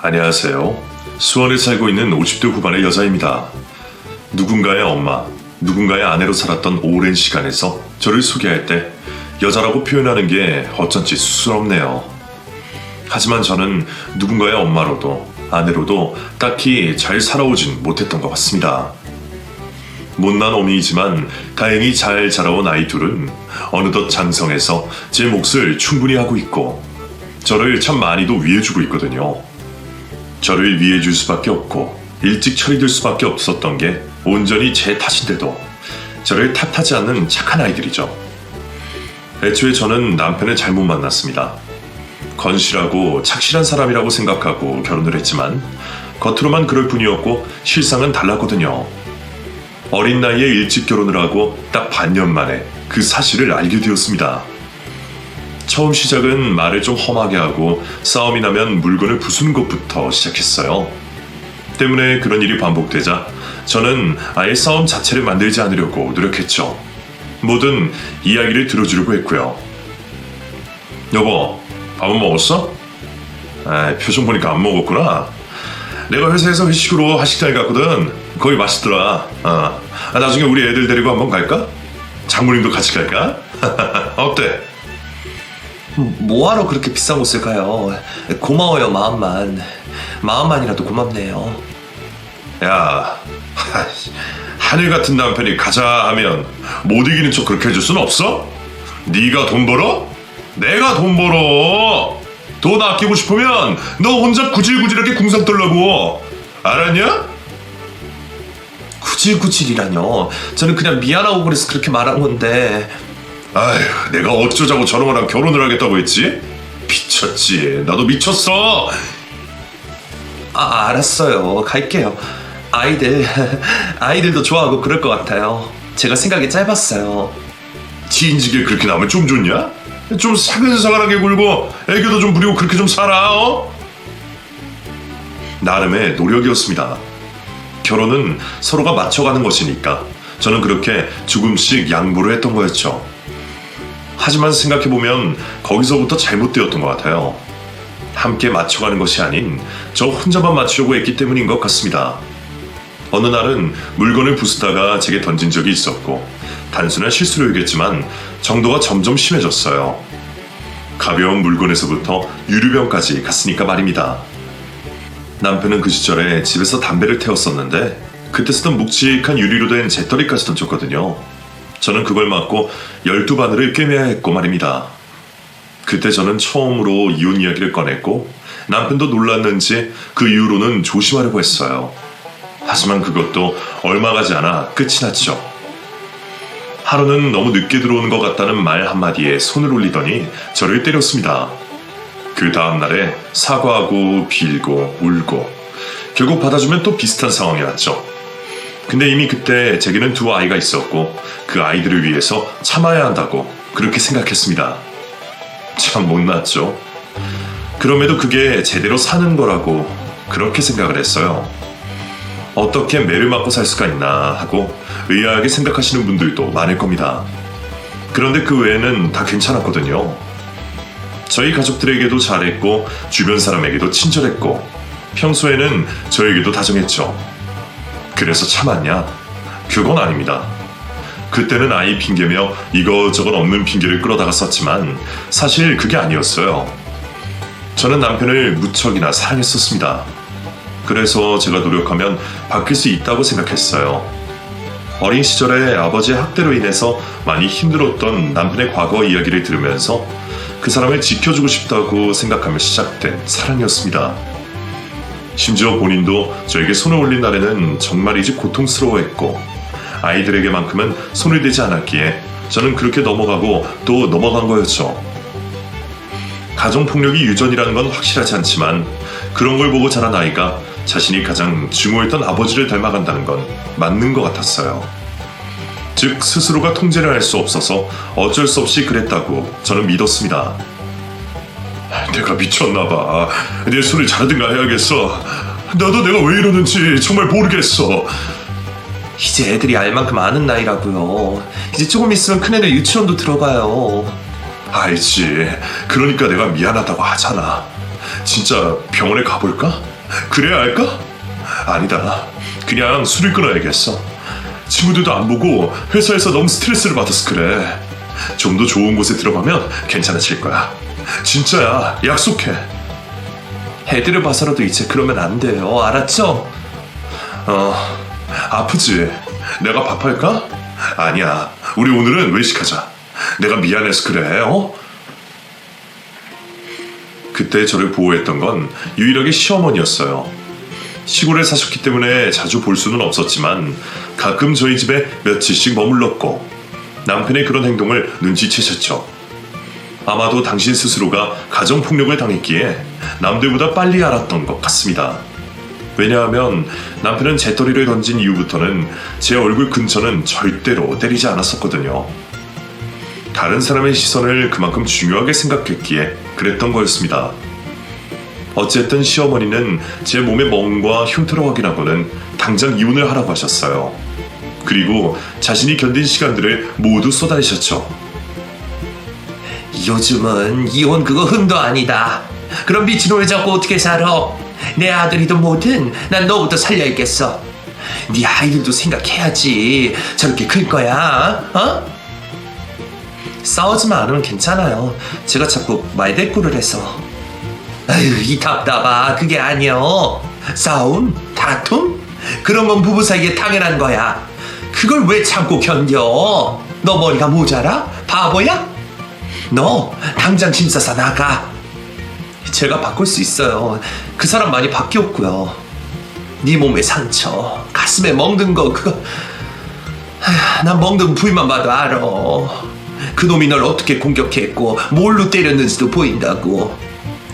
안녕하세요. 수원에 살고 있는 50대 후반의 여자입니다. 누군가의 엄마, 누군가의 아내로 살았던 오랜 시간에서 저를 소개할 때 여자라고 표현하는 게 어쩐지 쑥스럽네요. 하지만 저는 누군가의 엄마로도 아내로도 딱히 잘 살아오진 못했던 것 같습니다. 못난 어미이지만 다행히 잘 자라온 아이 둘은 어느덧 장성해서 제 몫을 충분히 하고 있고 저를 참 많이도 위해주고 있거든요. 저를 위해줄 수밖에 없고 일찍 처리될 수밖에 없었던 게 온전히 제 탓인데도 저를 탓하지 않는 착한 아이들이죠. 애초에 저는 남편을 잘못 만났습니다. 건실하고 착실한 사람이라고 생각하고 결혼을 했지만 겉으로만 그럴 뿐이었고 실상은 달랐거든요. 어린 나이에 일찍 결혼을 하고 딱 반년 만에 그 사실을 알게 되었습니다. 처음 시작은 말을 좀 험하게 하고 싸움이 나면 물건을 부수는 것부터 시작했어요. 때문에 그런 일이 반복되자 저는 아예 싸움 자체를 만들지 않으려고 노력했죠. 뭐든 이야기를 들어주려고 했고요. 여보, 밥은 먹었어? 표정 보니까 안 먹었구나. 내가 회사에서 회식으로 한식장에 갔거든. 거기 맛있더라. 나중에 우리 애들 데리고 한번 갈까? 장모님도 같이 갈까? 어때? 뭐하러 그렇게 비싼 곳을 가요? 고마워요. 마음만이라도 고맙네요. 야, 하늘 같은 남편이 가자 하면 못 이기는 척 그렇게 해줄 순 없어? 네가 돈 벌어? 내가 돈 벌어. 돈 아끼고 싶으면 너 혼자 구질구질하게 궁상 떨라고. 알았냐? 구질구질이라뇨. 저는 그냥 미안하고 그래서 그렇게 말한 건데. 아휴, 내가 어쩌자고 저런 거랑 결혼을 하겠다고 했지? 미쳤지. 나도 미쳤어. 알았어요. 갈게요. 아이들도 좋아하고 그럴 것 같아요. 제가 생각이 짧았어요. 진지게 그렇게 나면 좀 좋냐? 좀 사근사근하게 굴고 애교도 좀 부리고 그렇게 좀 살아. 나름의 노력이었습니다. 결혼은 서로가 맞춰가는 것이니까 저는 그렇게 조금씩 양보를 했던 거였죠. 하지만 생각해보면 거기서부터 잘못되었던 것 같아요. 함께 맞춰가는 것이 아닌 저 혼자만 맞추려고 했기 때문인 것 같습니다. 어느 날은 물건을 부수다가 제게 던진 적이 있었고 단순한 실수로 여겼지만 정도가 점점 심해졌어요. 가벼운 물건에서부터 유리병까지 갔으니까 말입니다. 남편은 그 시절에 집에서 담배를 태웠었는데 그때 쓰던 묵직한 유리로 된 재떨이까지 던졌거든요. 저는 그걸 맞고 12바늘을 꿰매야 했고 말입니다. 그때 저는 처음으로 이혼 이야기를 꺼냈고 남편도 놀랐는지 그 이후로는 조심하려고 했어요. 하지만 그것도 얼마 가지 않아 끝이 났죠. 하루는 너무 늦게 들어오는 것 같다는 말 한마디에 손을 올리더니 저를 때렸습니다. 그 다음날에 사과하고 빌고 울고 결국 받아주면 또 비슷한 상황이 왔죠. 근데 이미 그때 제게는 2 아이가 있었고 그 아이들을 위해서 참아야 한다고 그렇게 생각했습니다. 참 못났죠. 그럼에도 그게 제대로 사는 거라고 그렇게 생각을 했어요. 어떻게 매를 맞고 살 수가 있나 하고 의아하게 생각하시는 분들도 많을 겁니다. 그런데 그 외에는 다 괜찮았거든요. 저희 가족들에게도 잘했고 주변 사람에게도 친절했고 평소에는 저에게도 다정했죠. 그래서 참았냐? 그건 아닙니다. 그때는 아이 핑계며 이것저것 없는 핑계를 끌어다가 썼지만 사실 그게 아니었어요. 저는 남편을 무척이나 사랑했었습니다. 그래서 제가 노력하면 바뀔 수 있다고 생각했어요. 어린 시절에 아버지의 학대로 인해서 많이 힘들었던 남편의 과거 이야기를 들으면서 그 사람을 지켜주고 싶다고 생각하며 시작된 사랑이었습니다. 심지어 본인도 저에게 손을 올린 날에는 정말이지 고통스러워했고 아이들에게만큼은 손을 대지 않았기에 저는 그렇게 넘어가고 또 넘어간 거였죠. 가정폭력이 유전이라는 건 확실하지 않지만 그런 걸 보고 자란 아이가 자신이 가장 증오했던 아버지를 닮아간다는 건 맞는 것 같았어요. 즉 스스로가 통제를 할 수 없어서 어쩔 수 없이 그랬다고 저는 믿었습니다. 내가 미쳤나봐. 내 손을 자르든가 해야겠어. 나도 내가 왜 이러는지 정말 모르겠어. 이제 애들이 알 만큼 아는 나이라고요. 이제 조금 있으면 큰애들 유치원도 들어가요. 알지. 그러니까 내가 미안하다고 하잖아. 진짜 병원에 가볼까? 그래야 할까? 아니다. 그냥 술을 끊어야겠어. 친구들도 안 보고 회사에서 너무 스트레스를 받아서 그래. 좀 더 좋은 곳에 들어가면 괜찮아질 거야. 진짜야. 약속해. 애들을 봐서라도 이제 그러면 안 돼요. 알았죠? 아프지? 내가 밥할까? 아니야. 우리 오늘은 외식하자. 내가 미안해서 그래. 그때 저를 보호했던 건 유일하게 시어머니였어요. 시골에 사셨기 때문에 자주 볼 수는 없었지만 가끔 저희 집에 며칠씩 머물렀고 남편의 그런 행동을 눈치채셨죠. 아마도 당신 스스로가 가정폭력을 당했기에 남들보다 빨리 알았던 것 같습니다. 왜냐하면 남편은 재떨이를 던진 이후부터는 제 얼굴 근처는 절대로 때리지 않았었거든요. 다른 사람의 시선을 그만큼 중요하게 생각했기에 그랬던 거였습니다. 어쨌든 시어머니는 제 몸의 멍과 흉터를 확인하고는 당장 이혼을 하라고 하셨어요. 그리고 자신이 견딘 시간들을 모두 쏟아내셨죠. 요즘은 이혼 그거 흠도 아니다. 그럼 미친놈을 잡고 어떻게 살아? 내 아들이든 뭐든 난 너부터 살려야겠어. 네 아이들도 생각해야지. 저렇게 클 거야. 싸우지만 않으면 괜찮아요. 제가 자꾸 말대꾸를 해서. 아유, 이 답답아. 그게 아니여. 싸움? 다툼? 그런 건 부부 사이에 당연한 거야. 그걸 왜 참고 견뎌? 너 머리가 모자라? 바보야? 너 당장 짐 싸서 나가. 제가 바꿀 수 있어요. 그 사람 많이 바뀌었고요. 네 몸에 상처, 가슴에 멍든 거 그거 난 멍든 부위만 봐도 알아. 그놈이 널 어떻게 공격했고 뭘로 때렸는지도 보인다고.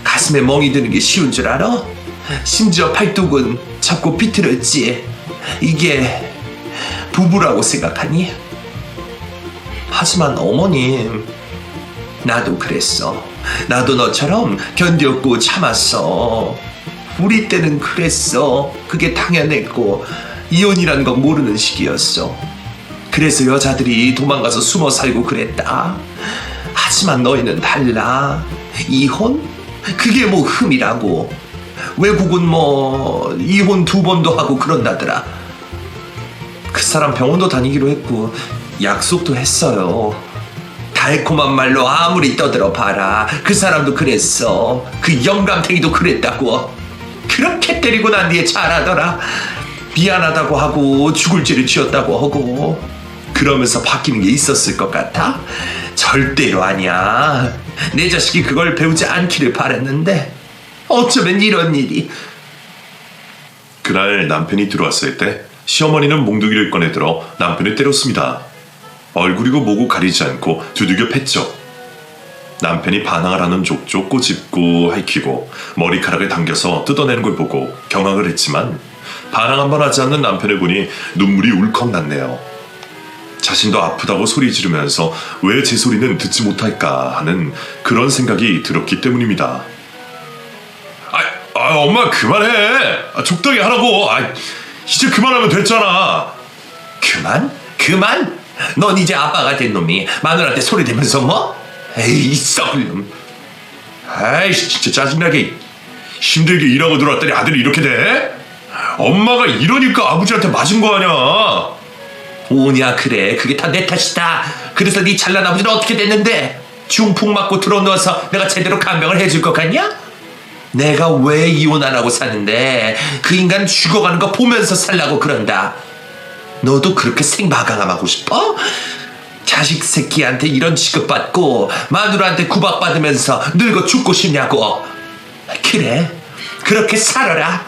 가슴에 멍이 드는 게 쉬운 줄 알아? 심지어 팔뚝은 잡고 비틀었지. 이게 부부라고 생각하니? 하지만 어머님, 나도 그랬어. 나도 너처럼 견뎠고 참았어. 우리 때는 그랬어. 그게 당연했고 이혼이란 건 모르는 시기였어. 그래서 여자들이 도망가서 숨어 살고 그랬다. 하지만 너희는 달라. 이혼? 그게 뭐 흠이라고. 외국은 뭐 이혼 2번도 하고 그런다더라. 그 사람 병원도 다니기로 했고 약속도 했어요. 달콤한 말로 아무리 떠들어 봐라. 그 사람도 그랬어. 그 영감탱이도 그랬다고. 그렇게 때리고 난 뒤에 잘하더라. 미안하다고 하고 죽을 죄를 지었다고 하고. 그러면서 바뀌는 게 있었을 것 같아? 절대로 아니야. 내 자식이 그걸 배우지 않기를 바랬는데 어쩌면 이런 일이. 그날 남편이 들어왔을 때 시어머니는 몽둥이를 꺼내 들어 남편을 때렸습니다. 얼굴이고 뭐고 가리지 않고 두들겨 팼죠. 남편이 반항을 하는 족족 꼬집고 핥히고 머리카락을 당겨서 뜯어내는 걸 보고 경악을 했지만 반항 한번 하지 않는 남편을 보니 눈물이 울컥 났네요. 자신도 아프다고 소리 지르면서 왜 제 소리는 듣지 못할까 하는 그런 생각이 들었기 때문입니다. 엄마 그만해. 적당히 하라고. 이제 그만하면 됐잖아. 그만? 넌 이제 아빠가 된 놈이 마누라한테 소리 대면서 뭐? 에이 썩을 놈. 아이씨 진짜 짜증나게. 힘들게 일하고 들어왔더니 아들이 이렇게 돼? 엄마가 이러니까 아버지한테 맞은 거 아냐. 오냐 그래. 그게 다 내 탓이다. 그래서 네 잘난 아버지는 어떻게 됐는데? 중풍 맞고 들어누워서 내가 제대로 간병을 해줄 것 같냐? 내가 왜 이혼 안 하고 사는데 그 인간 죽어가는 거 보면서 살라고 그런다. 너도 그렇게 생마강함하고 싶어? 자식 새끼한테 이런 취급받고 마누라한테 구박받으면서 늙어 죽고 싶냐고. 그래, 그렇게 살아라.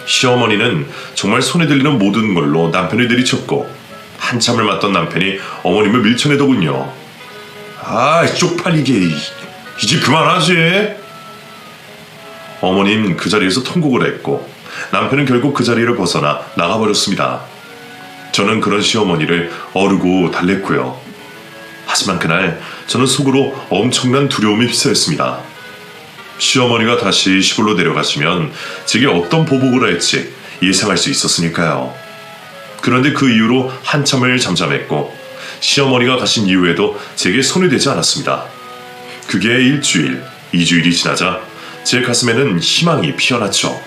시어머니는 정말 손에 들리는 모든 걸로 남편을 내리쳤고 한참을 맞던 남편이 어머님을 밀쳐내더군요. 쪽팔리게. 이제 그만하지. 어머님 그 자리에서 통곡을 했고 남편은 결국 그 자리를 벗어나 나가버렸습니다. 저는 그런 시어머니를 어르고 달랬고요. 하지만 그날 저는 속으로 엄청난 두려움이 휩싸였습니다. 시어머니가 다시 시골로 내려가시면 제게 어떤 보복을 할지 예상할 수 있었으니까요. 그런데 그 이후로 한참을 잠잠했고 시어머니가 가신 이후에도 제게 손이 되지 않았습니다. 그게 1주일, 2주일이 지나자 제 가슴에는 희망이 피어났죠.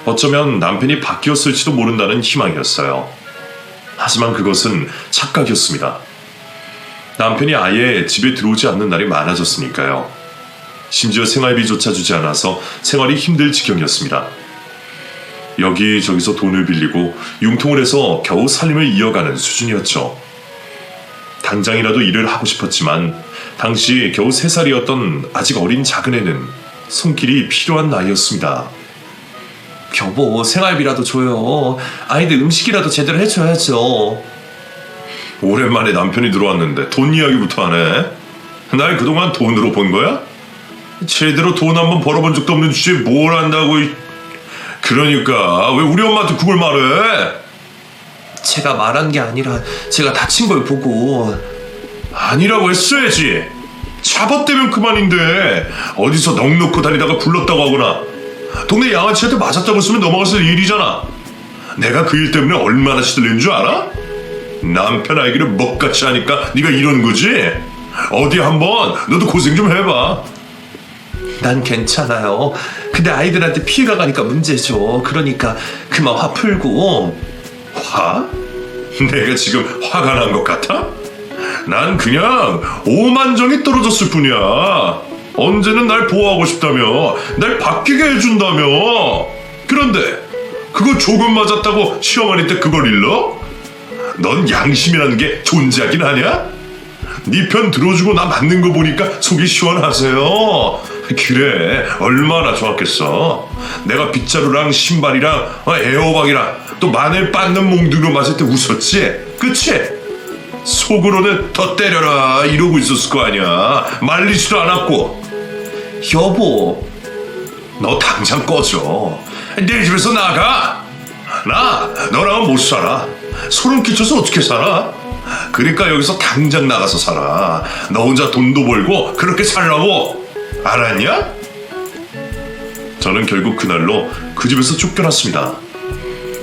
어쩌면 남편이 바뀌었을지도 모른다는 희망이었어요. 하지만 그것은 착각이었습니다. 남편이 아예 집에 들어오지 않는 날이 많아졌으니까요. 심지어 생활비조차 주지 않아서 생활이 힘들 지경이었습니다. 여기저기서 돈을 빌리고 융통을 해서 겨우 살림을 이어가는 수준이었죠. 당장이라도 일을 하고 싶었지만 당시 겨우 3살이었던 아직 어린 작은애는 손길이 필요한 나이였습니다. 여보, 생활비라도 줘요. 아이들 음식이라도 제대로 해줘야죠. 오랜만에 남편이 들어왔는데 돈 이야기부터 하네. 날 그동안 돈으로 본 거야? 제대로 돈 한번 벌어본 적도 없는 주제에 뭘 안다고. 그러니까 왜 우리 엄마한테 그걸 말해? 제가 말한 게 아니라 제가 다친 걸 보고. 아니라고 했어야지. 잡아떼면 그만인데 어디서 넋 놓고 다니다가 굴렀다고 하거나 동네 양아치한테 맞았다고 했으면 넘어갔을 일이잖아. 내가 그 일 때문에 얼마나 시들린 줄 알아? 남편 알기를 먹같이 하니까 네가 이러는 거지? 어디 한번 너도 고생 좀 해봐. 난 괜찮아요. 근데 아이들한테 피해가 가니까 문제죠. 그러니까 그만 화 풀고. 화? 내가 지금 화가 난 것 같아? 난 그냥 오만정이 떨어졌을 뿐이야. 언제는 날 보호하고 싶다며, 날 바뀌게 해준다며. 그런데 그거 조금 맞았다고 시어머니 때 그걸 잃어? 넌 양심이라는 게 존재하긴 하냐? 네 편 들어주고 나 맞는 거 보니까 속이 시원하세요. 그래, 얼마나 좋았겠어. 내가 빗자루랑 신발이랑 애호박이랑 또 마늘 빻는 몽둥이로 맞을 때 웃었지? 그치? 속으로는 더 때려라 이러고 있었을 거 아니야. 말리지도 않았고. 여보, 너 당장 꺼져. 내 집에서 나가. 나 너랑은 못 살아. 소름 끼쳐서 어떻게 살아? 그러니까 여기서 당장 나가서 살아. 너 혼자 돈도 벌고 그렇게 살라고. 알았냐? 저는 결국 그날로 그 집에서 쫓겨났습니다.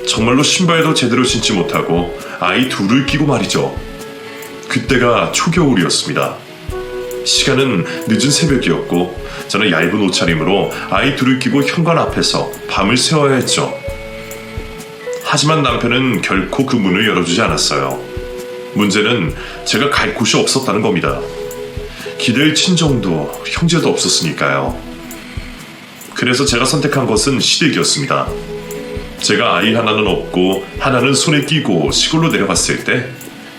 정말로 신발도 제대로 신지 못하고 아이 둘을 끼고 말이죠. 그때가 초겨울이었습니다. 시간은 늦은 새벽이었고 저는 얇은 옷차림으로 아이 둘을 끼고 현관 앞에서 밤을 새워야 했죠. 하지만 남편은 결코 그 문을 열어주지 않았어요. 문제는 제가 갈 곳이 없었다는 겁니다. 기댈 친정도 형제도 없었으니까요. 그래서 제가 선택한 것은 시댁이었습니다. 제가 아이 하나는 없고 하나는 손에 끼고 시골로 내려갔을 때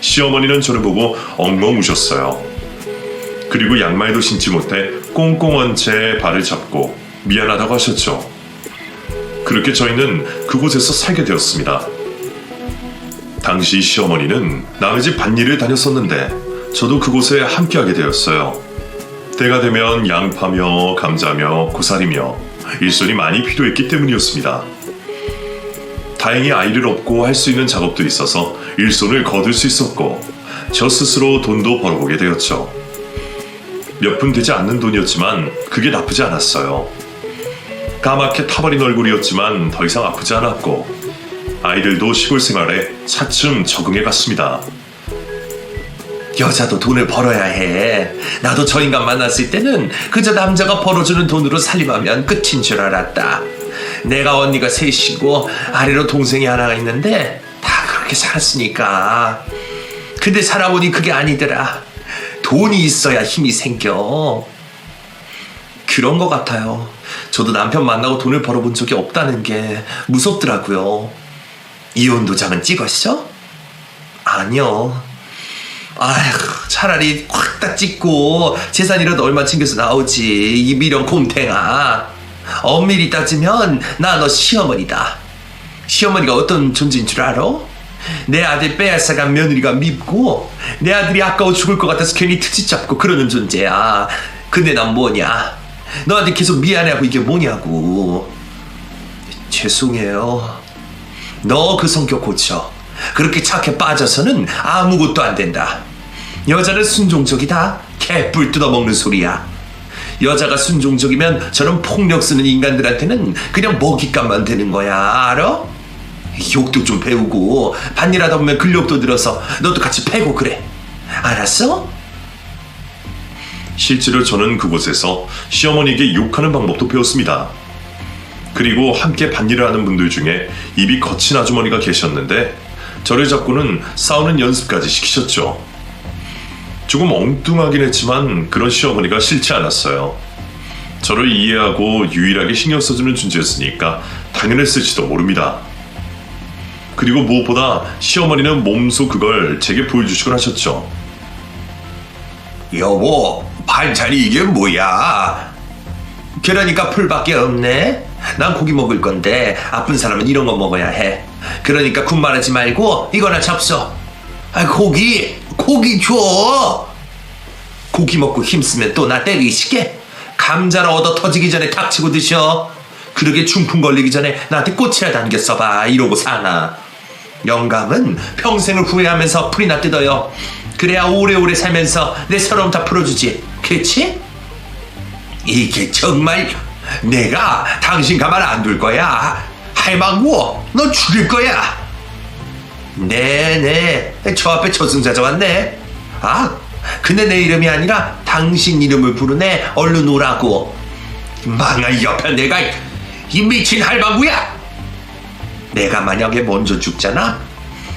시어머니는 저를 보고 엉엉 우셨어요. 그리고 양말도 신지 못해 꽁꽁 얹 채 발을 잡고 미안하다고 하셨죠. 그렇게 저희는 그곳에서 살게 되었습니다. 당시 시어머니는 남의 집 밭일을 다녔었는데 저도 그곳에 함께하게 되었어요. 때가 되면 양파며 감자며 고사리며 일손이 많이 필요했기 때문이었습니다. 다행히 아이를 업고 할 수 있는 작업도 있어서 일손을 거둘 수 있었고 저 스스로 돈도 벌어보게 되었죠. 몇 푼 되지 않는 돈이었지만 그게 나쁘지 않았어요. 까맣게 타버린 얼굴이었지만 더 이상 아프지 않았고 아이들도 시골 생활에 차츰 적응해 갔습니다. 여자도 돈을 벌어야 해. 나도 저 인간 만났을 때는 그저 남자가 벌어주는 돈으로 살림하면 끝인 줄 알았다. 내가 언니가 셋이고 아래로 동생이 하나가 있는데 다 그렇게 살았으니까. 근데 살아보니 그게 아니더라. 돈이 있어야 힘이 생겨. 그런 것 같아요. 저도 남편 만나고 돈을 벌어본 적이 없다는 게 무섭더라고요. 이혼 도장은 찍었어? 아니요. 아휴, 차라리 확 딱 찍고 재산이라도 얼마 챙겨서 나오지. 이 미련 곰탱아. 엄밀히 따지면 나 너 시어머니다. 시어머니가 어떤 존재인 줄 알아? 내 아들 빼앗아간 며느리가 밉고 내 아들이 아까워 죽을 것 같아서 괜히 트집 잡고 그러는 존재야. 근데 난 뭐냐? 너한테 계속 미안해하고 이게 뭐냐고. 죄송해요. 너 그 성격 고쳐. 그렇게 착해 빠져서는 아무것도 안 된다. 여자는 순종적이다. 개뿔 뜯어먹는 소리야. 여자가 순종적이면 저런 폭력 쓰는 인간들한테는 그냥 먹잇감만 되는 거야. 알아? 욕도 좀 배우고 밭일 하다 보면 근력도 들어서 너도 같이 패고 그래. 알았어? 실제로 저는 그곳에서 시어머니에게 욕하는 방법도 배웠습니다. 그리고 함께 밭일을 하는 분들 중에 입이 거친 아주머니가 계셨는데 저를 잡고는 싸우는 연습까지 시키셨죠. 조금 엉뚱하긴 했지만 그런 시어머니가 싫지 않았어요. 저를 이해하고 유일하게 신경 써주는 존재였으니까 당연했을지도 모릅니다. 그리고 무엇보다 시어머니는 몸소 그걸 제게 보여주시곤 하셨죠. 여보, 반찬이 이게 뭐야? 그러니까 풀밖에 없네? 난 고기 먹을 건데 아픈 사람은 이런 거 먹어야 해. 그러니까 군말하지 말고 이거나 잡숴. 고기 줘. 고기 먹고 힘쓰면 또 나 때리시게? 감자나 얻어 터지기 전에 닥치고 드셔. 그러게 중풍 걸리기 전에 나한테 꽃이라도 안겼어봐 이러고 사나. 영감은 평생을 후회하면서 풀이나 뜯어요. 그래야 오래오래 살면서 내 서러움 다 풀어주지. 그치? 이게 정말 내가 당신 가만 안 둘 거야. 할망구 너 죽일 거야. 네네, 저 앞에 저승사자 왔네. 아, 근데 내 이름이 아니라 당신 이름을 부르네. 얼른 오라고. 망할 옆에 내가 이 미친 할망구야. 내가 만약에 먼저 죽잖아?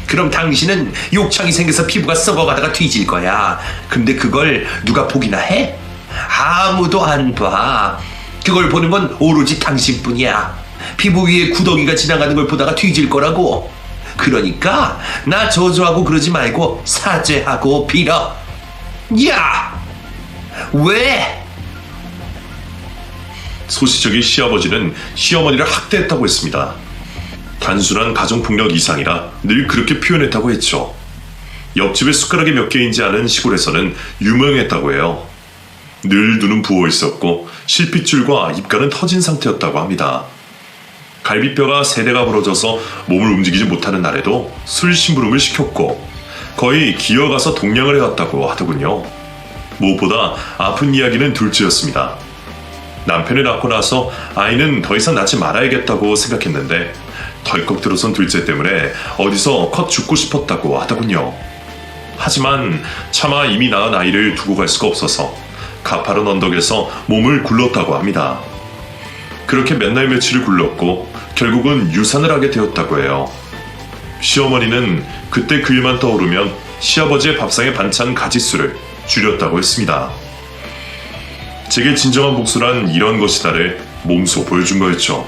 그럼 당신은 욕창이 생겨서 피부가 썩어가다가 뒤질 거야. 근데 그걸 누가 보기나 해? 아무도 안 봐. 그걸 보는 건 오로지 당신뿐이야. 피부 위에 구더기가 지나가는 걸 보다가 뒤질 거라고. 그러니까 나 저주하고 그러지 말고 사죄하고 빌어. 야! 왜? 소시적인 시아버지는 시어머니를 학대했다고 했습니다. 단순한 가정폭력 이상이라 늘 그렇게 표현했다고 했죠. 옆집에 숟가락이 몇 개인지 아는 시골에서는 유명했다고 해요. 늘 눈은 부어 있었고 실핏줄과 입가는 터진 상태였다고 합니다. 갈비뼈가 3대가 부러져서 몸을 움직이지 못하는 날에도 술 심부름을 시켰고 거의 기어가서 동냥을 해왔다고 하더군요. 무엇보다 아픈 이야기는 둘째였습니다. 남편을 낳고 나서 아이는 더 이상 낳지 말아야겠다고 생각했는데 덜컥 들어선 둘째 때문에 어디서 컷 죽고 싶었다고 하더군요. 하지만 차마 이미 낳은 아이를 두고 갈 수가 없어서 가파른 언덕에서 몸을 굴렀다고 합니다. 그렇게 몇 날 며칠을 굴렀고 결국은 유산을 하게 되었다고 해요. 시어머니는 그때 그 일만 떠오르면 시아버지의 밥상의 반찬 가짓수를 줄였다고 했습니다. 제게 진정한 복수란 이런 것이다를 몸소 보여준 거였죠.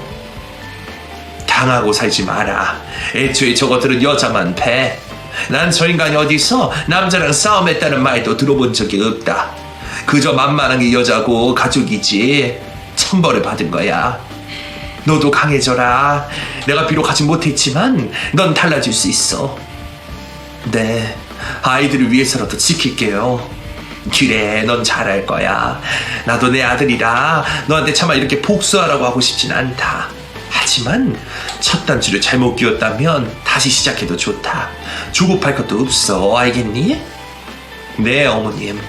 당하고 살지 마라. 애초에 저것들은 여자만 패. 난 저 인간이 어디서 남자랑 싸움했다는 말도 들어본 적이 없다. 그저 만만한 게 여자고 가족이지. 천벌을 받은 거야. 너도 강해져라. 내가 비록 하지 못했지만 넌 달라질 수 있어. 네, 아이들을 위해서라도 지킬게요. 그래, 넌 잘할 거야. 나도 내 아들이라 너한테 차마 이렇게 복수하라고 하고 싶진 않다. 하지만 첫 단추를 잘못 끼웠다면 다시 시작해도 좋다. 조급할 것도 없어. 알겠니? 네, 어머님.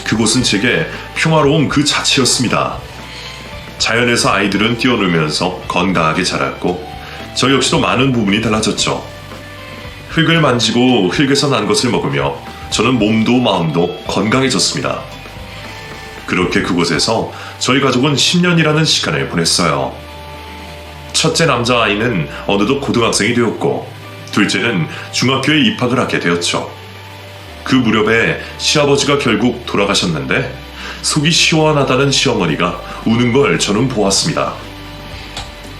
그곳은 제게 평화로움 그 자체였습니다. 자연에서 아이들은 뛰어놀면서 건강하게 자랐고 저 역시도 많은 부분이 달라졌죠. 흙을 만지고 흙에서 난 것을 먹으며 저는 몸도 마음도 건강해졌습니다. 그렇게 그곳에서 저희 가족은 10년이라는 시간을 보냈어요. 첫째 남자아이는 어느덧 고등학생이 되었고 둘째는 중학교에 입학을 하게 되었죠. 그 무렵에 시아버지가 결국 돌아가셨는데 속이 시원하다는 시어머니가 우는 걸 저는 보았습니다.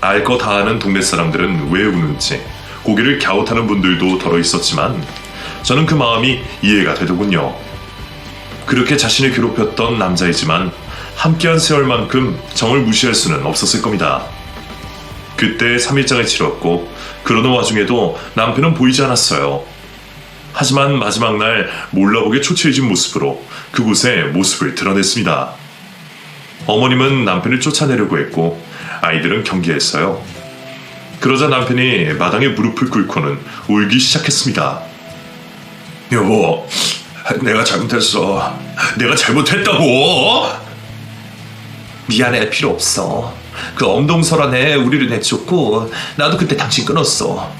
알 거 다 아는 동네 사람들은 왜 우는지 고개를 갸웃하는 분들도 더러 있었지만 저는 그 마음이 이해가 되더군요. 그렇게 자신을 괴롭혔던 남자이지만 함께한 세월만큼 정을 무시할 수는 없었을 겁니다. 그때 3일장을 치렀고 그러는 와중에도 남편은 보이지 않았어요. 하지만 마지막 날 몰라보게 초췌해진 모습으로 그곳에 모습을 드러냈습니다. 어머님은 남편을 쫓아내려고 했고 아이들은 경계했어요. 그러자 남편이 마당에 무릎을 꿇고는 울기 시작했습니다. 여보, 내가 잘못했어. 내가 잘못했다고. 미안해, 필요 없어. 그 엄동설한에 우리를 내쫓고 나도 그때 당신 끊었어.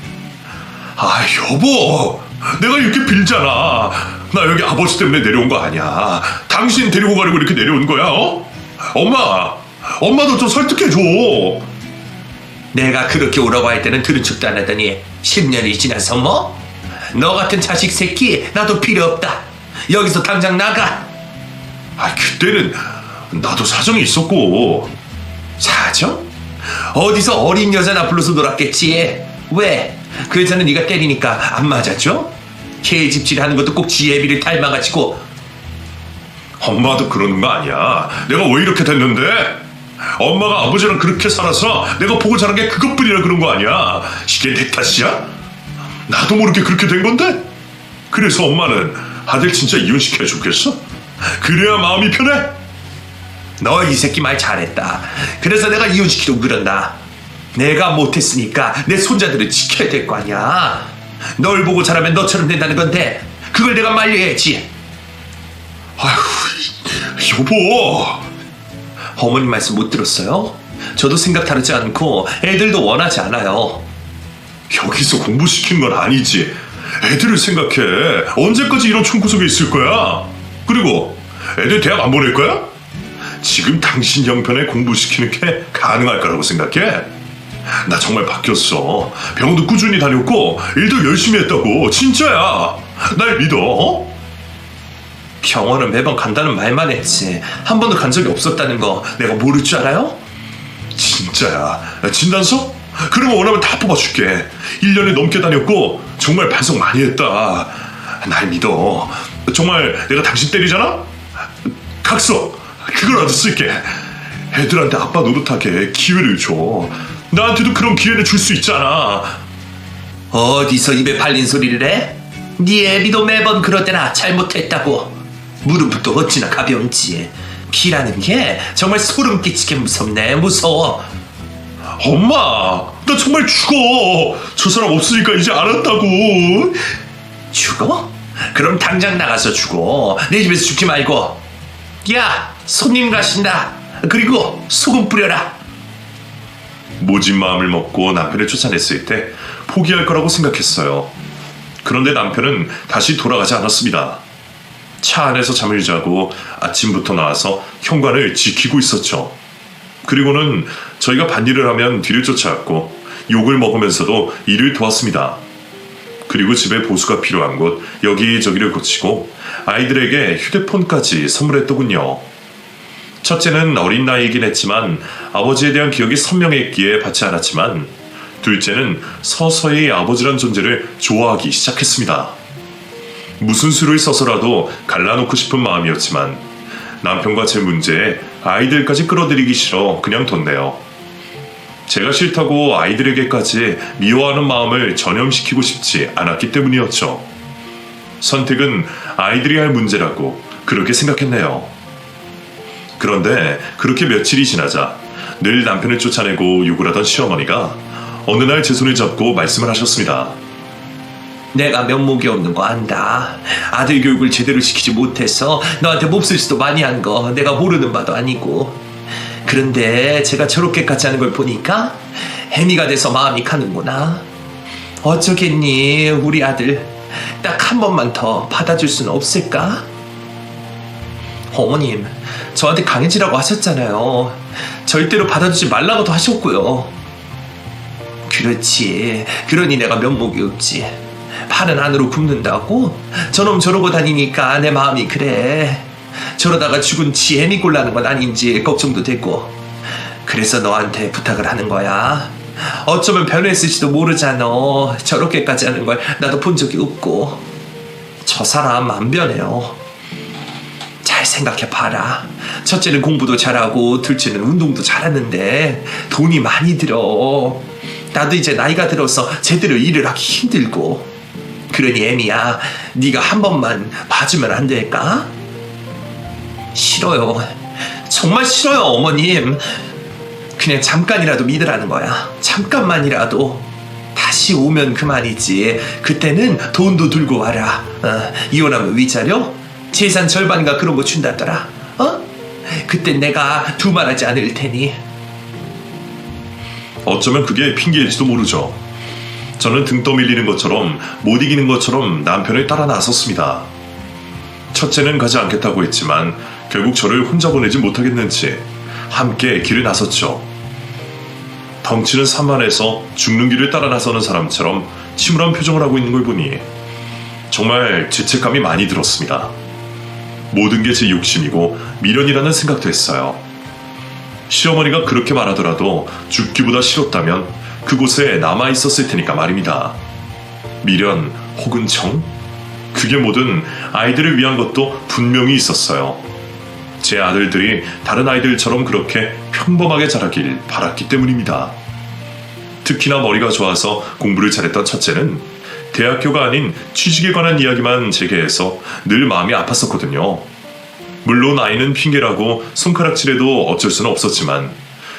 아, 여보, 내가 이렇게 빌잖아. 나 여기 아버지 때문에 내려온 거 아니야. 당신 데리고 가려고 이렇게 내려온 거야, 어? 엄마도 좀 설득해줘. 내가 그렇게 오라고 할 때는 들은 척도 안 하더니 10년이 지나서 뭐? 너 같은 자식 새끼 나도 필요 없다. 여기서 당장 나가. 그때는 나도 사정이 있었고. 사정? 어디서 어린 여자나 불러서 놀았겠지. 왜? 그 여자는 네가 때리니까 안 맞았죠? 개집질하는 것도 꼭 지 애비를 닮아가지고. 엄마도 그러는 거 아니야. 내가 왜 이렇게 됐는데? 엄마가 아버지랑 그렇게 살아서 내가 보고 자란 게 그것뿐이라 그런 거 아니야. 이게 내 탓이야? 나도 모르게 그렇게 된 건데? 그래서 엄마는 아들 진짜 이혼시켜야 좋겠어? 그래야 마음이 편해? 너 이 새끼 말 잘했다. 그래서 내가 이혼시키려고 그런다. 내가 못했으니까 내 손자들을 지켜야 될 거 아니야. 널 보고 자라면 너처럼 된다는 건데 그걸 내가 말려야지. 여보. 어머님 말씀 못 들었어요? 저도 생각 다르지 않고 애들도 원하지 않아요. 여기서 공부시킨 건 아니지. 애들을 생각해. 언제까지 이런 총구석에 있을 거야? 그리고 애들 대학 안 보낼 거야? 지금 당신 형편에 공부시키는 게 가능할 거라고 생각해? 나 정말 바뀌었어. 병원도 꾸준히 다녔고 일도 열심히 했다고. 진짜야. 날 믿어. 어? 병원은 매번 간다는 말만 했지 한 번도 간 적이 없었다는 거 내가 모를 줄 알아요? 진짜야. 진단서? 그러면 원하면 다 뽑아줄게. 1년을 넘게 다녔고 정말 반성 많이 했다. 날 믿어. 정말 내가 당신 때리잖아? 각서 그거라도 쓸게. 애들한테 아빠 노릇하게 기회를 줘. 나한테도 그런 기회를 줄 수 있잖아. 어디서 입에 발린 소리를 해? 네 애비도 매번 그러더라. 잘못했다고. 무릎도 어찌나 가벼운지. 기라는 게 정말 소름 끼치게 무섭네. 무서워. 엄마, 나 정말 죽어. 저 사람 없으니까 이제 알았다고. 죽어? 그럼 당장 나가서 죽어. 내 집에서 죽지 말고. 야, 손님 가신다. 그리고 소금 뿌려라. 모진 마음을 먹고 남편을 쫓아냈을 때 포기할 거라고 생각했어요. 그런데 남편은 다시 돌아가지 않았습니다. 차 안에서 잠을 자고 아침부터 나와서 현관을 지키고 있었죠. 그리고는 저희가 밭일을 하면 뒤를 쫓아왔고 욕을 먹으면서도 일을 도왔습니다. 그리고 집에 보수가 필요한 곳 여기저기를 고치고 아이들에게 휴대폰까지 선물했더군요. 첫째는 어린 나이이긴 했지만 아버지에 대한 기억이 선명했기에 받지 않았지만 둘째는 서서히 아버지란 존재를 좋아하기 시작했습니다. 무슨 수를 써서라도 갈라놓고 싶은 마음이었지만 남편과 제 문제에 아이들까지 끌어들이기 싫어 그냥 뒀네요. 제가 싫다고 아이들에게까지 미워하는 마음을 전염시키고 싶지 않았기 때문이었죠. 선택은 아이들이 할 문제라고 그렇게 생각했네요. 그런데 그렇게 며칠이 지나자 늘 남편을 쫓아내고 욕을 하던 시어머니가 어느 날 제 손을 잡고 말씀을 하셨습니다. 내가 면목이 없는 거 안다. 아들 교육을 제대로 시키지 못해서 너한테 몹쓸 짓도 많이 한 거 내가 모르는 바도 아니고. 그런데 제가 저렇게까지 하는 걸 보니까 해미가 돼서 마음이 가는구나. 어쩌겠니 우리 아들. 딱 한 번만 더 받아줄 수는 없을까? 어머님, 저한테 강해지라고 하셨잖아요. 절대로 받아주지 말라고도 하셨고요. 그렇지. 그러니 내가 면목이 없지. 팔은 안으로 굽는다고? 저놈 저러고 다니니까 내 마음이 그래. 저러다가 죽은 지 애미 꼴나는 건 아닌지 걱정도 되고. 그래서 너한테 부탁을 하는 거야. 어쩌면 변했을지도 모르잖아. 저렇게까지 하는 걸 나도 본 적이 없고. 저 사람 안 변해요. 잘 생각해봐라. 첫째는 공부도 잘하고 둘째는 운동도 잘하는데 돈이 많이 들어. 나도 이제 나이가 들어서 제대로 일을 하기 힘들고. 그러니 애미야, 네가 한 번만 봐주면 안 될까? 싫어요. 정말 싫어요, 어머님. 그냥 잠깐이라도 믿으라는 거야. 잠깐만이라도. 다시 오면 그만이지. 그때는 돈도 들고 와라. 이혼하면 위자료? 재산 절반인가 그런 거 준다더라. 그때 내가 두말하지 않을 테니. 어쩌면 그게 핑계일지도 모르죠. 저는 등 떠밀리는 것처럼 못 이기는 것처럼 남편을 따라 나섰습니다. 첫째는 가지 않겠다고 했지만 결국 저를 혼자 보내지 못하겠는지 함께 길에 나섰죠. 덩치는 산만해서 죽는 길을 따라 나서는 사람처럼 침울한 표정을 하고 있는 걸 보니 정말 죄책감이 많이 들었습니다. 모든 게 제 욕심이고 미련이라는 생각도 했어요. 시어머니가 그렇게 말하더라도 죽기보다 싫었다면 그곳에 남아있었을 테니까 말입니다. 미련 혹은 정? 그게 뭐든 아이들을 위한 것도 분명히 있었어요. 제 아들들이 다른 아이들처럼 그렇게 평범하게 자라길 바랐기 때문입니다. 특히나 머리가 좋아서 공부를 잘했던 첫째는 대학교가 아닌 취직에 관한 이야기만 제게 해서 늘 마음이 아팠었거든요. 물론 아이는 핑계라고 손가락질해도 어쩔 수는 없었지만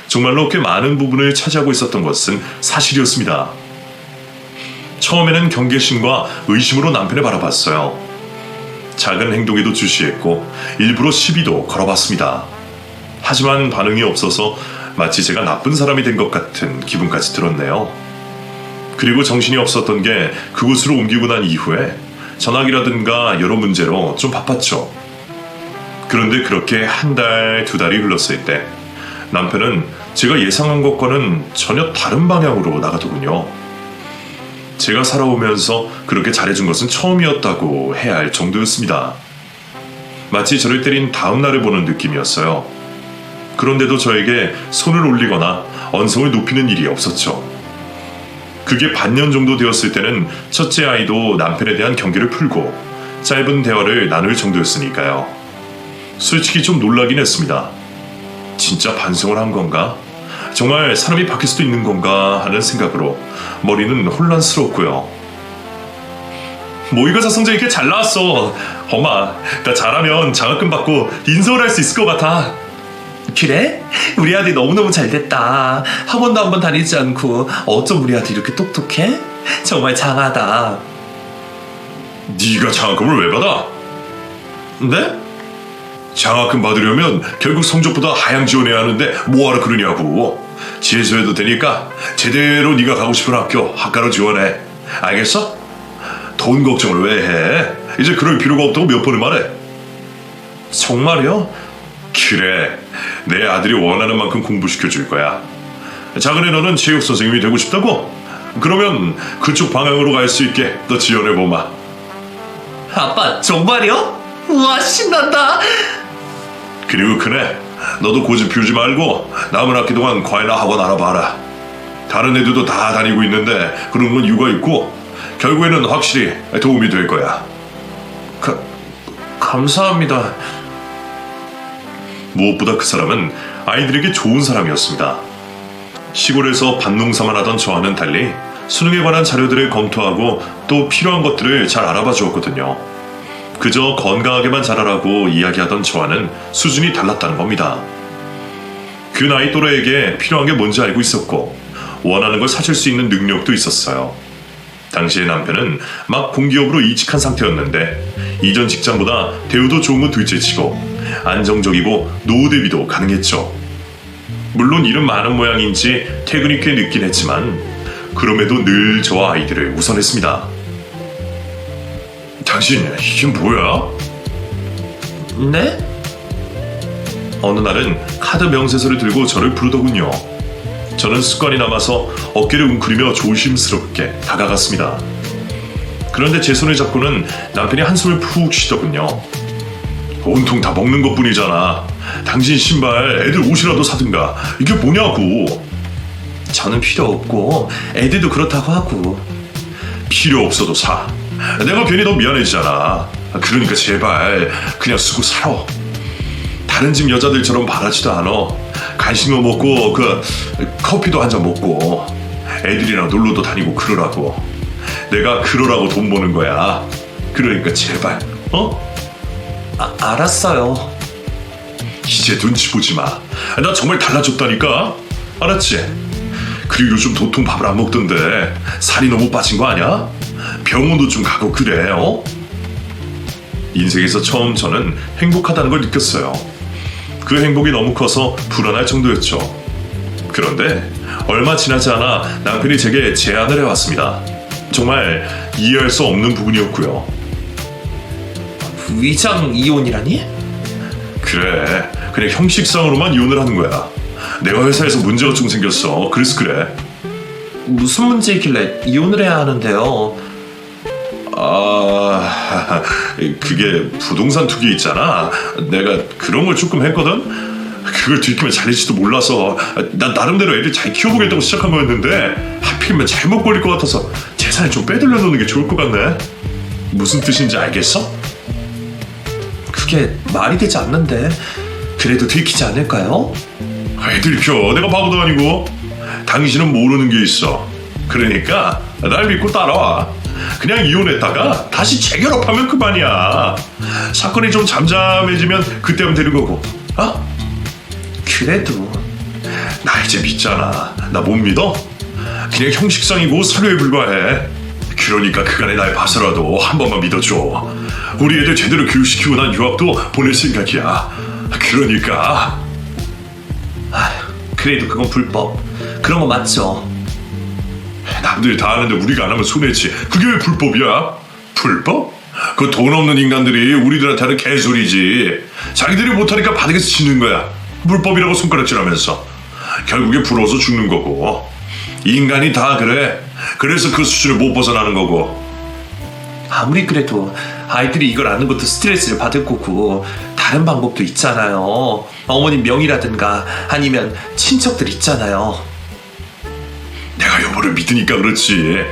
정말로 꽤 많은 부분을 차지하고 있었던 것은 사실이었습니다. 처음에는 경계심과 의심으로 남편을 바라봤어요. 작은 행동에도 주시했고 일부러 시비도 걸어봤습니다. 하지만 반응이 없어서 마치 제가 나쁜 사람이 된 것 같은 기분까지 들었네요. 그리고 정신이 없었던 게 그곳으로 옮기고 난 이후에 전학이라든가 여러 문제로 좀 바빴죠. 그런데 그렇게 한 달, 두 달이 흘렀을 때 남편은 제가 예상한 것과는 전혀 다른 방향으로 나가더군요. 제가 살아오면서 그렇게 잘해준 것은 처음이었다고 해야 할 정도였습니다. 마치 저를 때린 다음 날을 보는 느낌이었어요. 그런데도 저에게 손을 올리거나 언성을 높이는 일이 없었죠. 그게 반년 정도 되었을 때는 첫째 아이도 남편에 대한 경계를 풀고 짧은 대화를 나눌 정도였으니까요. 솔직히 좀 놀라긴 했습니다. 진짜 반성을 한 건가? 정말 사람이 바뀔 수도 있는 건가 하는 생각으로 머리는 혼란스러웠고요. 모의고사 성적 이렇게 잘 나왔어. 엄마, 나 잘하면 장학금 받고 인서울 할 수 있을 것 같아. 그래? 우리 아들이 너무너무 잘 됐다. 학원도 한번 다니지 않고 어쩜 우리 아들이 이렇게 똑똑해? 정말 장하다. 네가 장학금을 왜 받아? 네? 장학금 받으려면 결국 성적보다 하향 지원해야 하는데 뭐하러 그러냐고. 재수해도 되니까 제대로 네가 가고 싶은 학과로 지원해. 알겠어? 돈 걱정을 왜 해? 이제 그럴 필요가 없다고 몇 번을 말해. 정말요? 그래, 내 아들이 원하는 만큼 공부시켜줄 거야. 작은애 너는 체육 선생님이 되고 싶다고? 그러면 그쪽 방향으로 갈 수 있게 너 지원해보마. 아빠 정말요? 우와 신난다. 그리고 그네, 너도 고집 피우지 말고 남은 학기 동안 과외나 학원 알아봐라. 다른 애들도 다 다니고 있는데 그런 건 이유가 있고 결국에는 확실히 도움이 될 거야. 감사합니다. 무엇보다 그 사람은 아이들에게 좋은 사람이었습니다. 시골에서 밭농사만 하던 저와는 달리 수능에 관한 자료들을 검토하고 또 필요한 것들을 잘 알아봐 주었거든요. 그저 건강하게만 자라라고 이야기하던 저와는 수준이 달랐다는 겁니다. 그 나이 또래에게 필요한 게 뭔지 알고 있었고 원하는 걸 사줄 수 있는 능력도 있었어요. 당시에 남편은 막 공기업으로 이직한 상태였는데 이전 직장보다 대우도 좋은 건 둘째치고 안정적이고 노후 대비도 가능했죠. 물론 일은 많은 모양인지 퇴근이 꽤 늦긴 했지만 그럼에도 늘 저와 아이들을 우선했습니다. 당신 이게 뭐야? 네? 어느 날은 카드 명세서를 들고 저를 부르더군요. 저는 습관이 남아서 어깨를 웅크리며 조심스럽게 다가갔습니다. 그런데 제 손을 잡고는 남편이 한숨을 푹 쉬더군요. 온통 다 먹는 것뿐이잖아. 당신 신발 애들 옷이라도 사든가. 이게 뭐냐고. 저는 필요 없고 애들도 그렇다고 하고. 필요 없어도 사. 내가 괜히 더 미안해지잖아. 그러니까 제발 그냥 쓰고 살아. 다른 집 여자들처럼 바라지도 않아. 간식도 먹고 커피도 한 잔 먹고 애들이랑 놀러도 다니고 그러라고. 내가 그러라고 돈 버는 거야. 그러니까 제발 알았어요. 이제 눈치 보지 마. 나 정말 달라졌다니까. 알았지? 그리고 요즘 도통 밥을 안 먹던데 살이 너무 빠진 거 아니야? 병원도 좀 가고 그래. 인생에서 처음 저는 행복하다는 걸 느꼈어요. 그 행복이 너무 커서 불안할 정도였죠. 그런데 얼마 지나지 않아 남편이 제게 제안을 해왔습니다. 정말 이해할 수 없는 부분이었고요. 위장 이혼이라니? 그래, 그냥 형식상으로만 이혼을 하는 거야. 내가 회사에서 문제가 좀 생겼어. 그래서 그래. 무슨 문제이길래 이혼을 해야 하는데요? 아, 그게 부동산 투기 있잖아. 내가 그런 걸 조금 했거든. 그걸 들키면 잘릴지도 몰라서 난 나름대로 애들 잘 키워보겠다고 시작한 거였는데 하필이면 잘못 걸릴 것 같아서 재산을 좀 빼돌려 놓는 게 좋을 것 같네. 무슨 뜻인지 알겠어? 그게 말이 되지 않는데 그래도 들키지 않을까요? 왜 들켜? 내가 바보도 아니고. 당신은 모르는 게 있어. 그러니까 날 믿고 따라와. 그냥 이혼했다가 다시 재결합하면 그만이야. 사건이 좀 잠잠해지면 그때 하면 되는 거고. 어? 그래도 나 이제 믿잖아. 나 못 믿어? 그냥 형식상이고 사료에 불과해. 그러니까 그간에 날 봐서라도 한 번만 믿어줘. 우리 애들 제대로 교육시키고 난 유학도 보낼 생각이야. 그러니까. 그래도 그건 불법. 그런 거 맞죠? 남들이 다 하는데 우리가 안 하면 손해지. 그게 왜 불법이야? 불법? 그 돈 없는 인간들이 우리들한테 하는 개소리지. 자기들이 못하니까 바닥에서 지는 거야. 불법이라고 손가락질하면서. 결국에 부러워서 죽는 거고. 인간이 다 그래. 그래서 그 수준을 못 벗어나는 거고. 아무리 그래도 아이들이 이걸 아는 것도 스트레스를 받을 거고 다른 방법도 있잖아요. 어머님 명의라든가 아니면 친척들 있잖아요. 내가 여보를 믿으니까 그렇지.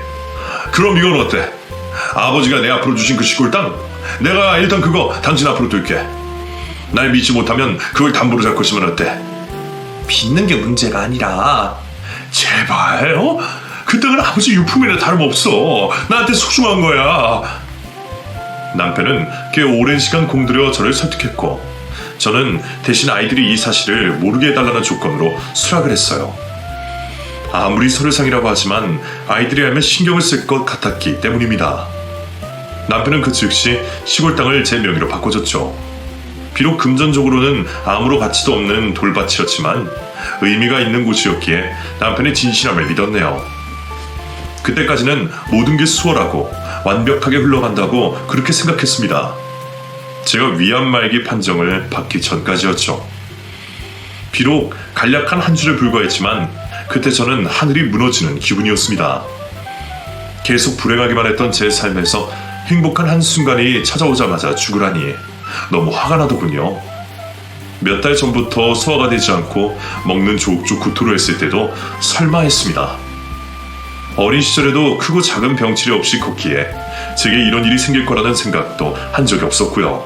그럼 이건 어때? 아버지가 내 앞으로 주신 그 시골 땅, 내가 일단 그거 당신 앞으로 둘게. 날 믿지 못하면 그걸 담보로 잡고 있으면 어때? 믿는 게 문제가 아니라 제발, 그 땅은 아버지 유품이나 다름없어. 나한테 소중한 거야. 남편은 꽤 오랜 시간 공들여 저를 설득했고, 저는 대신 아이들이 이 사실을 모르게 해달라는 조건으로 수락을 했어요. 아무리 서류상이라고 하지만 아이들이 알면 신경을 쓸 것 같았기 때문입니다. 남편은 그 즉시 시골 땅을 제 명의로 바꿔줬죠. 비록 금전적으로는 아무런 가치도 없는 돌밭이었지만 의미가 있는 곳이었기에 남편의 진실함을 믿었네요. 그때까지는 모든 게 수월하고 완벽하게 흘러간다고 그렇게 생각했습니다. 제가 위안 말기 판정을 받기 전까지였죠. 비록 간략한 한 줄에 불과했지만 그때 저는 하늘이 무너지는 기분이었습니다. 계속 불행하기만 했던 제 삶에서 행복한 한순간이 찾아오자마자 죽으라니 너무 화가 나더군요. 몇 달 전부터 소화가 되지 않고 먹는 족족 구토를 했을 때도 설마 했습니다. 어린 시절에도 크고 작은 병치레 없이 컸기에 제게 이런 일이 생길 거라는 생각도 한 적이 없었고요.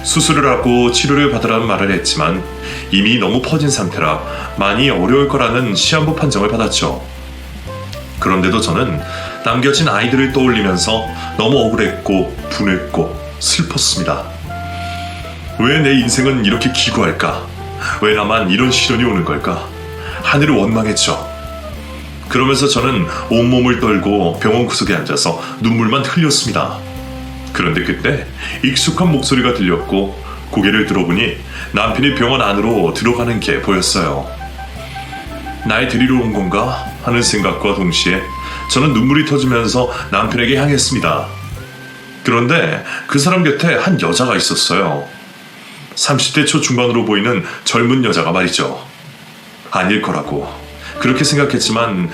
수술을 하고 치료를 받으라는 말을 했지만 이미 너무 퍼진 상태라 많이 어려울 거라는 시한부 판정을 받았죠. 그런데도 저는 남겨진 아이들을 떠올리면서 너무 억울했고 분했고 슬펐습니다. 왜 내 인생은 이렇게 기구할까? 왜 나만 이런 시련이 오는 걸까? 하늘을 원망했죠. 그러면서 저는 온몸을 떨고 병원 구석에 앉아서 눈물만 흘렸습니다. 그런데 그때 익숙한 목소리가 들렸고 고개를 들어보니 남편이 병원 안으로 들어가는 게 보였어요. 날 데리러 온 건가 하는 생각과 동시에 저는 눈물이 터지면서 남편에게 향했습니다. 그런데 그 사람 곁에 한 여자가 있었어요. 30대 초중반으로 보이는 젊은 여자가 말이죠. 아닐 거라고 그렇게 생각했지만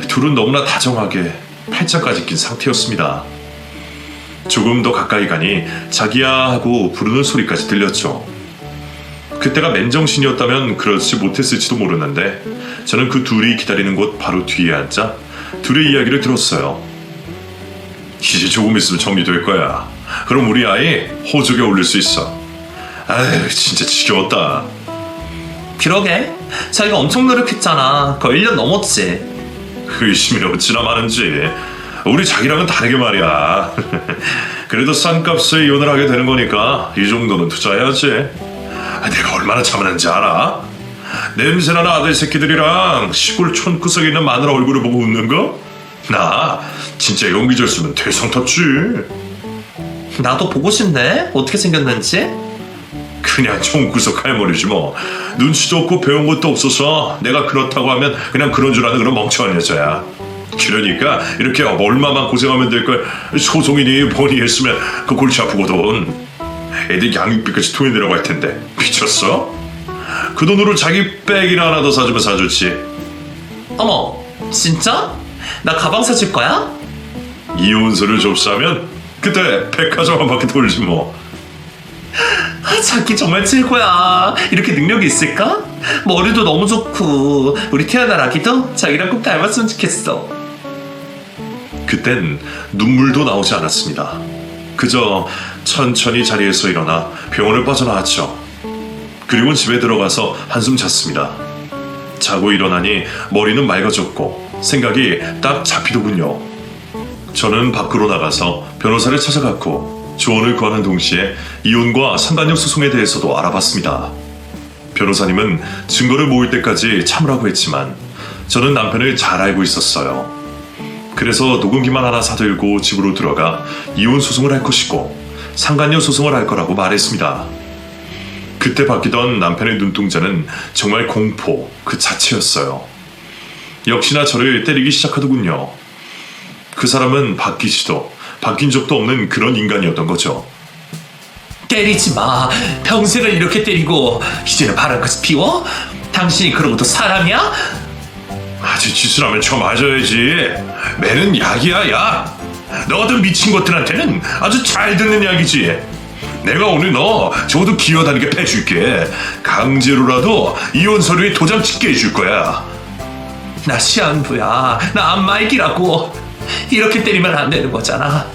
둘은 너무나 다정하게 팔짱까지 낀 상태였습니다. 조금 더 가까이 가니 자기야 하고 부르는 소리까지 들렸죠. 그때가 맨정신이었다면 그렇지 못했을지도 모르는데 저는 그 둘이 기다리는 곳 바로 뒤에 앉아 둘의 이야기를 들었어요. 이제 조금 있으면 정리될 거야. 그럼 우리 아이 호적에 올릴 수 있어. 아휴 진짜 지겨웠다. 그러게 자기가 엄청 노력했잖아. 거의 1년 넘었지. 의심이 어찌나 많은지. 우리 자기랑은 다르게 말이야. 그래도 싼 값에 이혼을 하게 되는 거니까 이 정도는 투자해야지. 내가 얼마나 참았는지 알아? 냄새나는 아들 새끼들이랑 시골 촌구석에 있는 마누라 얼굴을 보고 웃는 거? 나 진짜 연기자였으면 대상 탔지. 나도 보고 싶네. 어떻게 생겼는지. 그냥 촌구석 할머니지 뭐. 눈치도 없고 배운 것도 없어서 내가 그렇다고 하면 그냥 그런 줄 아는 그런 멍청한 여자야. 그러니까 이렇게 얼마만 고생하면 될걸. 소송이니 뭐니 했으면 그 골치 아프거든. 애들 양육비까지 토해내라고 할 텐데 미쳤어? 그 돈으로 자기 백이나 하나 더 사주면 사줬지. 어머, 진짜? 나 가방 사줄 거야? 이혼서를 접수하면 그때 백화점 한 바퀴 돌지 뭐. 자기 정말 최고야. 이렇게 능력이 있을까? 머리도 너무 좋고 우리 태어날 아기도 자기랑 꼭 닮았으면 좋겠어. 그땐 눈물도 나오지 않았습니다. 그저 천천히 자리에서 일어나 병원을 빠져나왔죠. 그리고 집에 들어가서 한숨 잤습니다. 자고 일어나니 머리는 맑아졌고 생각이 딱 잡히더군요. 저는 밖으로 나가서 변호사를 찾아갔고 조언을 구하는 동시에 이혼과 상간녀 소송에 대해서도 알아봤습니다. 변호사님은 증거를 모을 때까지 참으라고 했지만 저는 남편을 잘 알고 있었어요. 그래서 녹음기만 하나 사들고 집으로 들어가 이혼 소송을 할 것이고 상간녀 소송을 할 거라고 말했습니다. 그때 바뀌던 남편의 눈동자는 정말 공포 그 자체였어요. 역시나 저를 때리기 시작하더군요. 그 사람은 바뀐 적도 없는 그런 인간이었던 거죠. 때리지 마. 평생을 이렇게 때리고 이제는 바람까지 피워? 당신이 그러고도 사람이야? 아주 짓을 하면 쳐 맞아야지. 매는 약이야, 약. 너 같은 미친 것들한테는 아주 잘 듣는 약이지. 내가 오늘 너 적어도 기어다니게 패줄게. 강제로라도 이혼 서류에 도장 찍게 해줄 거야. 나 시한부야. 나 안마이기라고. 이렇게 때리면 안 되는 거잖아.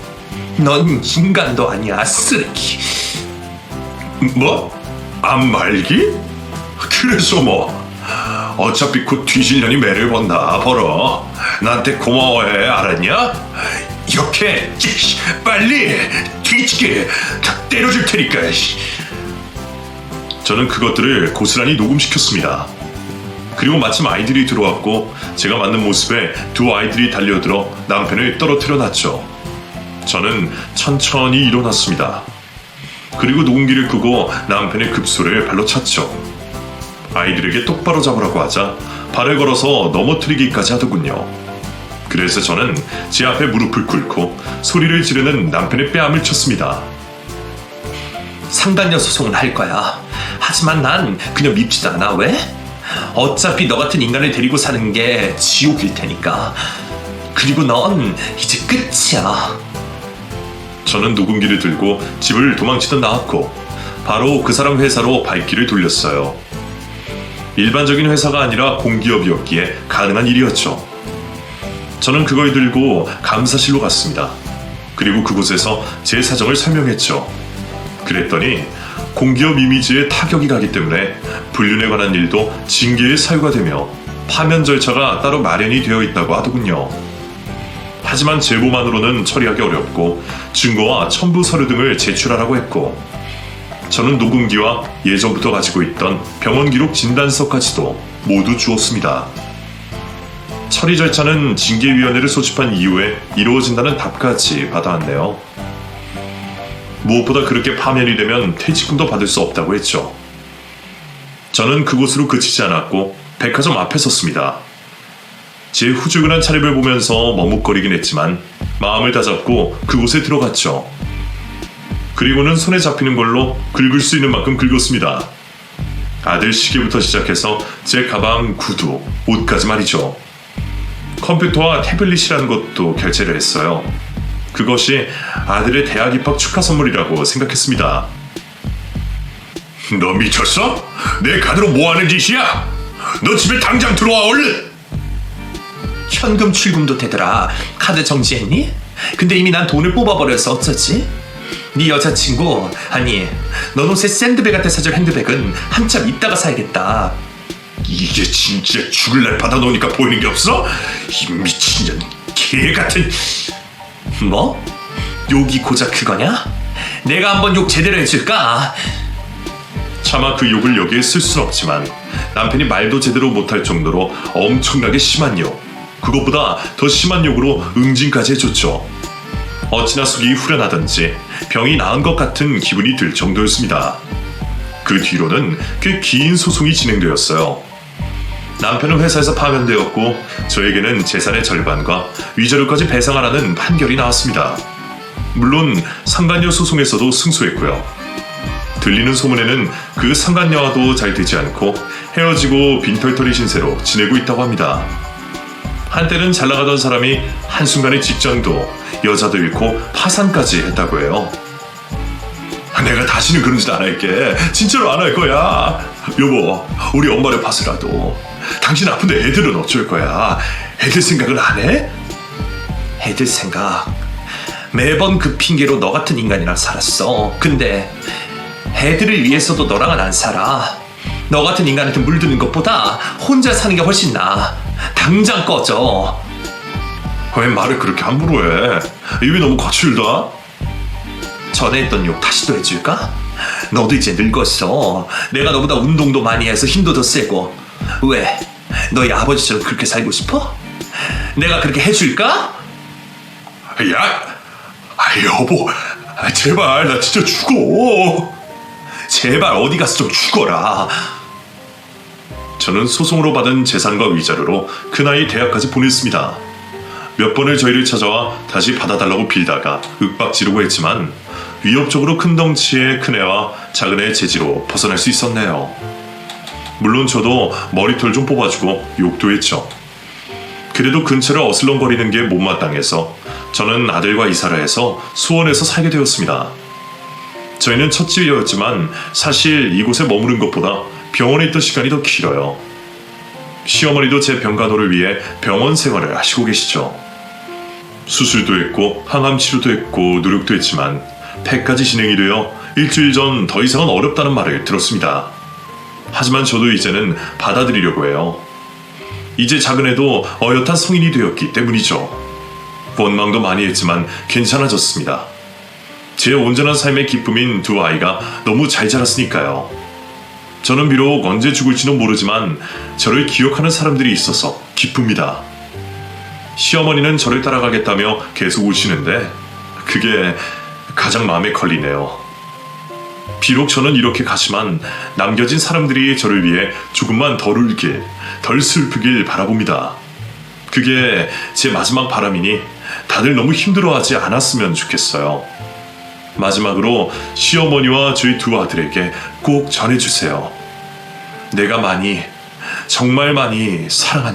넌 인간도 아니야, 쓰레기. 뭐? 안 말기? 그래서 뭐? 어차피 곧 뒤질 년이 매를 번다. 벌어. 나한테 고마워해. 알았냐? 이렇게 빨리 뒤지게 때려줄 테니까. 저는 그것들을 고스란히 녹음시켰습니다. 그리고 마침 아이들이 들어왔고 제가 맞는 모습에 두 아이들이 달려들어 남편을 떨어뜨려 놨죠. 저는 천천히 일어났습니다. 그리고 녹음기를 끄고 남편의 급소를 발로 찼죠. 아이들에게 똑바로 잡으라고 하자 발을 걸어서 넘어뜨리기까지 하더군요. 그래서 저는 제 앞에 무릎을 꿇고 소리를 지르는 남편의 뺨을 쳤습니다. 상간녀 소송은 할 거야. 하지만 난 그녀 밉지도 않아. 왜? 어차피 너 같은 인간을 데리고 사는 게 지옥일 테니까. 그리고 넌 이제 끝이야. 저는 녹음기를 들고 집을 도망치듯 나왔고 바로 그 사람 회사로 발길을 돌렸어요. 일반적인 회사가 아니라 공기업이었기에 가능한 일이었죠. 저는 그걸 들고 감사실로 갔습니다. 그리고 그곳에서 제 사정을 설명했죠. 그랬더니 공기업 이미지에 타격이 가기 때문에 불륜에 관한 일도 징계에 사유가 되며 파면 절차가 따로 마련이 되어 있다고 하더군요. 하지만 제보만으로는 처리하기 어렵고 증거와 첨부 서류 등을 제출하라고 했고 저는 녹음기와 예전부터 가지고 있던 병원 기록 진단서까지도 모두 주었습니다. 처리 절차는 징계위원회를 소집한 이후에 이루어진다는 답까지 받아왔네요. 무엇보다 그렇게 파면이 되면 퇴직금도 받을 수 없다고 했죠. 저는 그곳으로 그치지 않았고 백화점 앞에 섰습니다. 제 후줄근한 차림을 보면서 머뭇거리긴 했지만 마음을 다잡고 그곳에 들어갔죠. 그리고는 손에 잡히는 걸로 긁을 수 있는 만큼 긁었습니다. 아들 시계부터 시작해서 제 가방, 구두, 옷까지 말이죠. 컴퓨터와 태블릿이라는 것도 결제를 했어요. 그것이 아들의 대학 입학 축하 선물이라고 생각했습니다. 너 미쳤어? 내 카드로 뭐하는 짓이야? 너 집에 당장 들어와 얼른! 현금 출금도 되더라. 카드 정지했니? 근데 이미 난 돈을 뽑아버려서 어쩌지? 네 여자친구, 아니 너 옷에 샌드백한테 사줄 핸드백은 한참 있다가 사야겠다. 이게 진짜 죽을 날 받아놓으니까 보이는 게 없어? 이 미친년 개같은... 뭐? 욕이 고작 그거냐? 내가 한번 욕 제대로 해줄까? 차마 그 욕을 여기에 쓸 순 없지만 남편이 말도 제대로 못할 정도로 엄청나게 심한 욕, 그것보다 더 심한 욕으로 응징까지 해줬죠. 어찌나 속이 후련하던지 병이 나은 것 같은 기분이 들 정도였습니다. 그 뒤로는 꽤 긴 소송이 진행되었어요. 남편은 회사에서 파면되었고 저에게는 재산의 절반과 위자료까지 배상하라는 판결이 나왔습니다. 물론 상간녀 소송에서도 승소했고요. 들리는 소문에는 그 상간녀와도 잘 되지 않고 헤어지고 빈털터리 신세로 지내고 있다고 합니다. 한때는 잘 나가던 사람이 한순간에 직장도 여자도 잃고 파산까지 했다고 해요. 내가 다시는 그런 짓 안 할게. 진짜로 안 할 거야. 여보, 우리 엄마를 봐서라도. 당신 아픈데 애들은 어쩔 거야. 애들 생각은 안 해? 애들 생각. 매번 그 핑계로 너 같은 인간이랑 살았어. 근데 애들을 위해서도 너랑은 안 살아. 너 같은 인간한테 물드는 것보다 혼자 사는 게 훨씬 나아. 당장 꺼져. 왜 말을 그렇게 함부로 해? 입이 너무 거칠다? 전에 했던 욕 다시 또 해줄까? 너도 이제 늙었어. 내가 너보다 운동도 많이 해서 힘도 더 세고. 왜? 너희 아버지처럼 그렇게 살고 싶어? 내가 그렇게 해줄까? 야! 여보, 제발 나 진짜 죽어. 제발 어디 가서 좀 죽어라. 저는 소송으로 받은 재산과 위자료로 그 나이 대학까지 보냈습니다. 몇 번을 저희를 찾아와 다시 받아달라고 빌다가 윽박 지르고 했지만 위협적으로 큰 덩치의 큰애와 작은애의 재지로 벗어날 수 있었네요. 물론 저도 머리털 좀 뽑아주고 욕도 했죠. 그래도 근처를 어슬렁거리는 게 못마땅해서 저는 아들과 이사를 해서 수원에서 살게 되었습니다. 저희는 첫 집이었지만 사실 이곳에 머무는 것보다 병원에 있던 시간이 더 길어요. 시어머니도 제 병간호를 위해 병원 생활을 하시고 계시죠. 수술도 했고 항암 치료도 했고 노력도 했지만 폐까지 진행이 되어 일주일 전 더 이상은 어렵다는 말을 들었습니다. 하지만 저도 이제는 받아들이려고 해요. 이제 작은애도 어엿한 성인이 되었기 때문이죠. 원망도 많이 했지만 괜찮아졌습니다. 제 온전한 삶의 기쁨인 두 아이가 너무 잘 자랐으니까요. 저는 비록 언제 죽을지는 모르지만 저를 기억하는 사람들이 있어서 기쁩니다. 시어머니는 저를 따라가겠다며 계속 우시는데 그게 가장 마음에 걸리네요. 비록 저는 이렇게 가지만 남겨진 사람들이 저를 위해 조금만 덜 울길, 덜 슬프길 바라봅니다. 그게 제 마지막 바람이니 다들 너무 힘들어하지 않았으면 좋겠어요. 마지막으로 시어머니와 저희 두 아들에게 꼭 전해주세요. 내가 많이, 정말 많이 사랑한다.